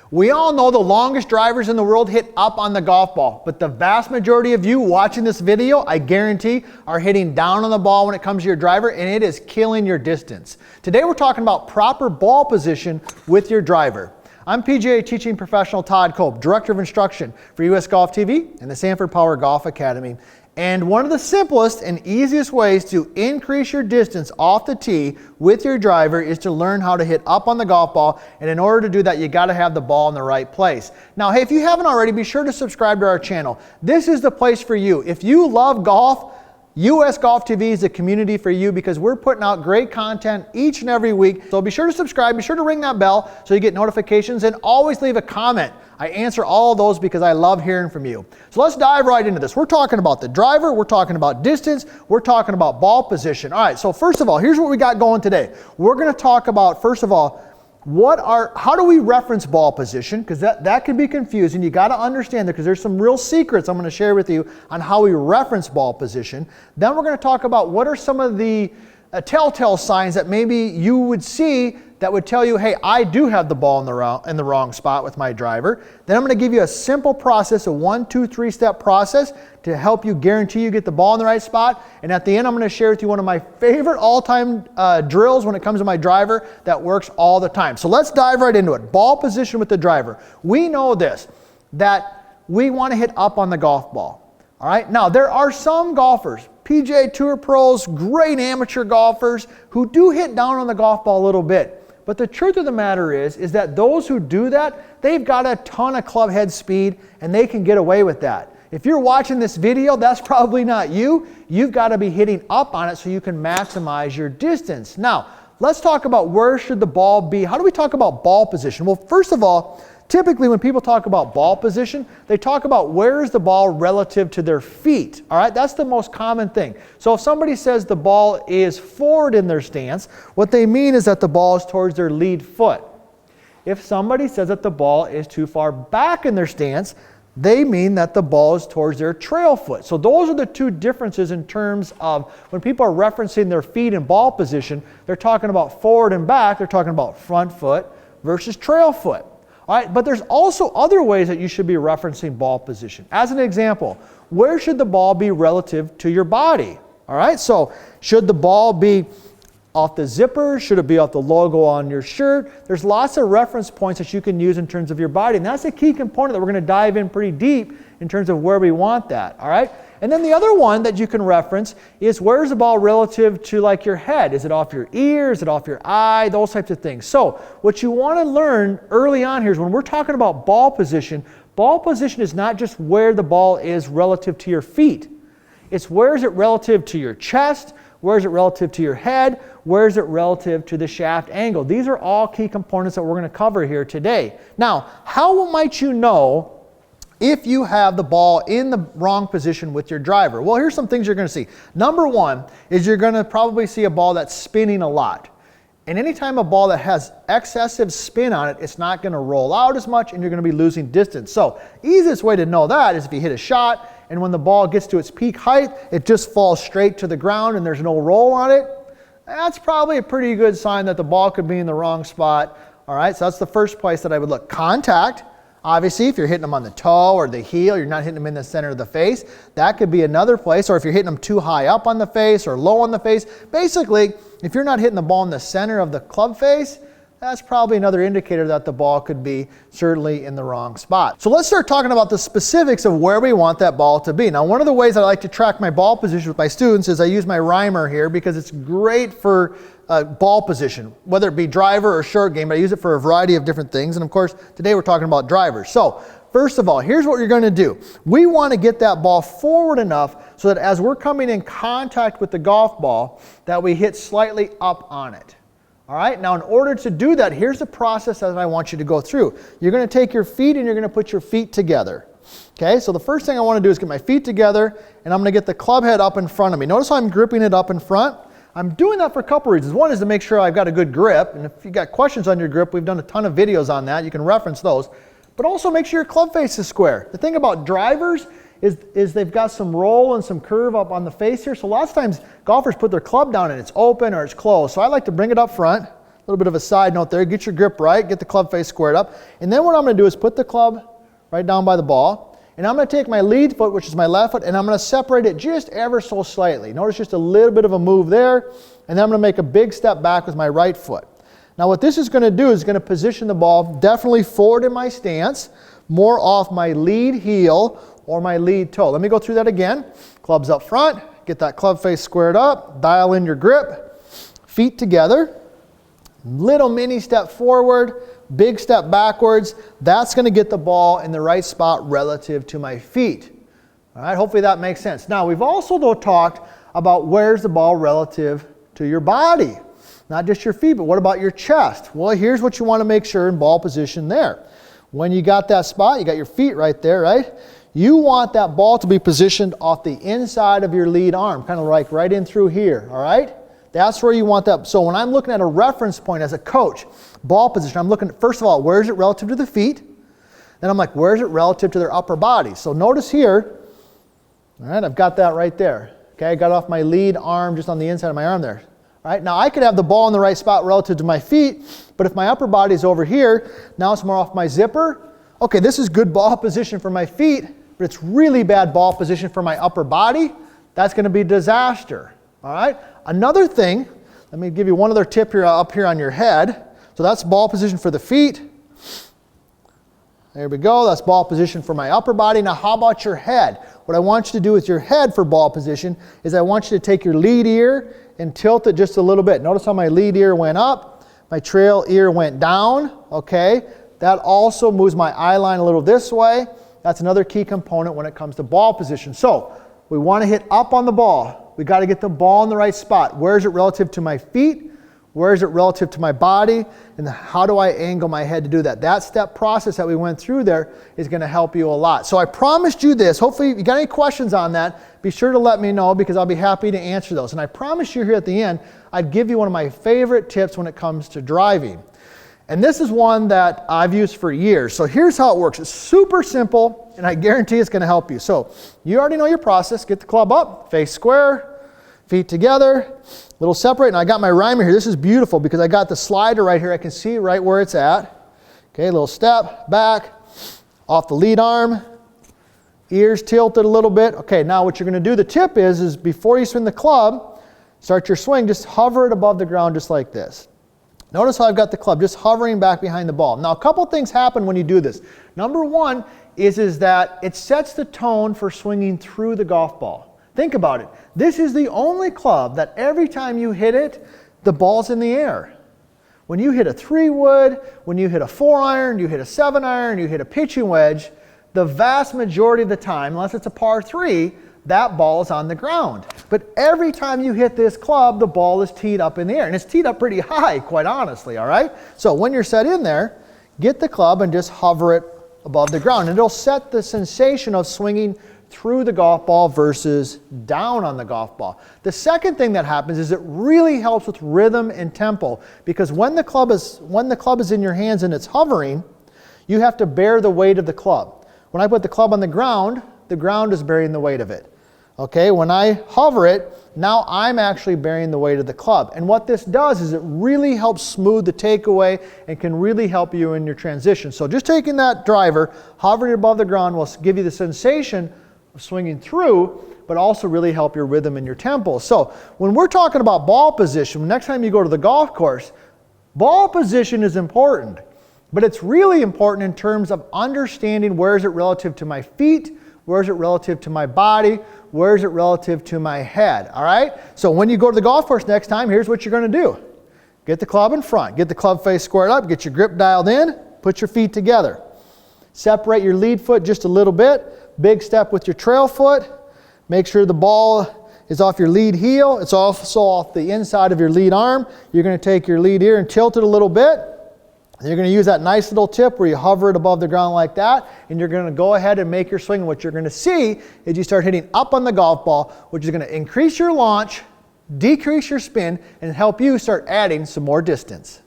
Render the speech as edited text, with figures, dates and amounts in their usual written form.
We all know the longest drivers in the world hit up on the golf ball, but the vast majority of you watching this video, I guarantee, are hitting down on the ball when it comes to your driver, and it is killing your distance. Today we're talking about proper ball position with your driver. I'm PGA teaching professional Todd Cope, Director of Instruction for US Golf TV and the Sanford Power Golf Academy. And one of the simplest and easiest ways to increase your distance off the tee with your driver is to learn how to hit up on the golf ball. And in order to do that, you got to have the ball in the right place. Now, hey, if you haven't already, be sure to subscribe to our channel. This is the place for you. If you love golf, US Golf TV is a community for you because we're putting out great content each and every week. So be sure to subscribe, be sure to ring that bell so you get notifications, and always leave a comment. I answer all of those because I love hearing from you. So let's dive right into this. We're talking about the driver, we're talking about distance, we're talking about ball position. All right, so first of all, here's what we got going today. We're going to talk about, first of all, how do we reference ball position? Because that can be confusing. You got to understand that because there's some real secrets I'm going to share with you on how we reference ball position. Then we're going to talk about what are some of the telltale signs that maybe you would see that would tell you, hey, I do have the ball in the wrong spot with my driver. Then I'm going to give you a simple process, a 1, 2, 3 step process to help you guarantee you get the ball in the right spot. And at the end, I'm going to share with you one of my favorite all-time drills when it comes to my driver that works all the time. So let's dive right into it. Ball position with the driver. We know this, that we want to hit up on the golf ball. All right. Now, there are some golfers, PGA Tour pros, great amateur golfers, who do hit down on the golf ball a little bit. But the truth of the matter is that those who do that, they've got a ton of club head speed and they can get away with that. If you're watching this video, that's probably not you. You've got to be hitting up on it so you can maximize your distance. Now, let's talk about where should the ball be. How do we talk about ball position? Well, first of all, typically when people talk about ball position, they talk about where is the ball relative to their feet. All right, that's the most common thing. So if somebody says the ball is forward in their stance, what they mean is that the ball is towards their lead foot. If somebody says that the ball is too far back in their stance, they mean that the ball is towards their trail foot. So those are the two differences in terms of when people are referencing their feet in ball position, they're talking about forward and back, they're talking about front foot versus trail foot. All right, but there's also other ways that you should be referencing ball position. As an example, where should the ball be relative to your body? All right, so should the ball be off the zipper? Should it be off the logo on your shirt? There's lots of reference points that you can use in terms of your body, and that's a key component that we're going to dive in pretty deep in terms of where we want that. All right, and then the other one that you can reference is where's the ball relative to like your head? Is it off your ear? Is it off your eye? Those types of things. So what you want to learn early on here is when we're talking about ball position is not just where the ball is relative to your feet. It's where is it relative to your chest? Where is it relative to your head? Where is it relative to the shaft angle? These are all key components that we're going to cover here today. Now, how might you know if you have the ball in the wrong position with your driver? Well, here's some things you're going to see. Number one is you're going to probably see a ball that's spinning a lot. And anytime a ball that has excessive spin on it, it's not going to roll out as much and you're going to be losing distance. So easiest way to know that is if you hit a shot and when the ball gets to its peak height, it just falls straight to the ground and there's no roll on it. That's probably a pretty good sign that the ball could be in the wrong spot. All right, so that's the first place that I would look. Contact. Obviously, if you're hitting them on the toe or the heel, you're not hitting them in the center of the face. That could be another place. Or if you're hitting them too high up on the face or low on the face. Basically, if you're not hitting the ball in the center of the club face, that's probably another indicator that the ball could be certainly in the wrong spot. So let's start talking about the specifics of where we want that ball to be. Now, one of the ways I like to track my ball position with my students is I use my rhymer here because it's great for ball position, whether it be driver or short game, but I use it for a variety of different things. And of course, today we're talking about drivers. So first of all, here's what you're going to do. We want to get that ball forward enough so that as we're coming in contact with the golf ball, that we hit slightly up on it. All right, now in order to do that, here's the process that I want you to go through. You're going to take your feet and you're going to put your feet together. Okay, so the first thing I want to do is get my feet together and I'm going to get the club head up in front of me. Notice how I'm gripping it up in front. I'm doing that for a couple reasons. One is to make sure I've got a good grip, and if you've got questions on your grip, we've done a ton of videos on that. You can reference those. But also make sure your club face is square. The thing about drivers is they've got some roll and some curve up on the face here. So lots of times golfers put their club down and it's open or it's closed. So I like to bring it up front, little bit of a side note there. Get your grip right, get the club face squared up. And then what I'm going to do is put the club right down by the ball. And I'm going to take my lead foot, which is my left foot, and I'm going to separate it just ever so slightly. Notice just a little bit of a move there. And then I'm going to make a big step back with my right foot. Now what this is going to do is going to position the ball definitely forward in my stance, more off my lead heel or my lead toe. Let me go through that again. Club's up front. Get that club face squared up. Dial in your grip. Feet together. Little mini step forward. Big step backwards. That's going to get the ball in the right spot relative to my feet. All right, hopefully that makes sense. Now we've also though talked about where's the ball relative to your body. Not just your feet, but what about your chest? Well, here's what you want to make sure in ball position there. When you got that spot, you got your feet right there, right? You want that ball to be positioned off the inside of your lead arm, kind of like right in through here, all right? That's where you want that. So when I'm looking at a reference point as a coach, ball position, I'm looking at, first of all, where is it relative to the feet? Then I'm like, where is it relative to their upper body? So notice here, all right, I've got that right there. Okay, I got off my lead arm just on the inside of my arm there. All right, now I could have the ball in the right spot relative to my feet, but if my upper body is over here, now it's more off my zipper. Okay, this is good ball position for my feet, but it's really bad ball position for my upper body. That's going to be disaster. All right, another thing, let me give you one other tip here up here on your head. So that's ball position for the feet. There we go, that's ball position for my upper body. Now how about your head? What I want you to do with your head for ball position is I want you to take your lead ear and tilt it just a little bit. Notice how my lead ear went up, my trail ear went down, okay? That also moves my eye line a little this way. That's another key component when it comes to ball position. So we want to hit up on the ball. We got to get the ball in the right spot. Where is it relative to my feet? Where is it relative to my body? And how do I angle my head to do that? That step process that we went through there is going to help you a lot. So I promised you this. Hopefully, if you got any questions on that, be sure to let me know because I'll be happy to answer those. And I promised you here at the end, I'd give you one of my favorite tips when it comes to driving. And this is one that I've used for years. So here's how it works. It's super simple, and I guarantee it's going to help you. So you already know your process. Get the club up, face square, feet together, little separate. And I got my rhymer here. This is beautiful because I got the slider right here. I can see right where it's at. Okay, little step back, off the lead arm, ears tilted a little bit. Okay, now what you're going to do, the tip is before you swing the club, start your swing, just hover it above the ground just like this. Notice how I've got the club just hovering back behind the ball. Now a couple things happen when you do this. Number one is that it sets the tone for swinging through the golf ball. Think about it. This is the only club that every time you hit it, the ball's in the air. When you hit a 3-wood, when you hit a 4-iron, you hit a 7-iron, you hit a pitching wedge, the vast majority of the time, unless it's a par 3, that ball is on the ground. But every time you hit this club, the ball is teed up in the air. And it's teed up pretty high, quite honestly, all right? So when you're set in there, get the club and just hover it above the ground. And it'll set the sensation of swinging through the golf ball versus down on the golf ball. The second thing that happens is it really helps with rhythm and tempo because when the club is in your hands and it's hovering, you have to bear the weight of the club. When I put the club on the ground is bearing the weight of it. Okay, when I hover it, now I'm actually bearing the weight of the club. And what this does is it really helps smooth the takeaway and can really help you in your transition. So just taking that driver, hovering above the ground will give you the sensation of swinging through, but also really help your rhythm and your tempo. So when we're talking about ball position, next time you go to the golf course, ball position is important. But it's really important in terms of understanding where is it relative to my feet, where is it relative to my body, where is it relative to my head, all right? So when you go to the golf course next time, here's what you're going to do. Get the club in front, get the club face squared up, get your grip dialed in, put your feet together. Separate your lead foot just a little bit, big step with your trail foot, make sure the ball is off your lead heel, it's also off the inside of your lead arm. You're going to take your lead ear and tilt it a little bit. You're going to use that nice little tip where you hover it above the ground like that, and you're going to go ahead and make your swing. What you're going to see is you start hitting up on the golf ball, which is going to increase your launch, decrease your spin, and help you start adding some more distance.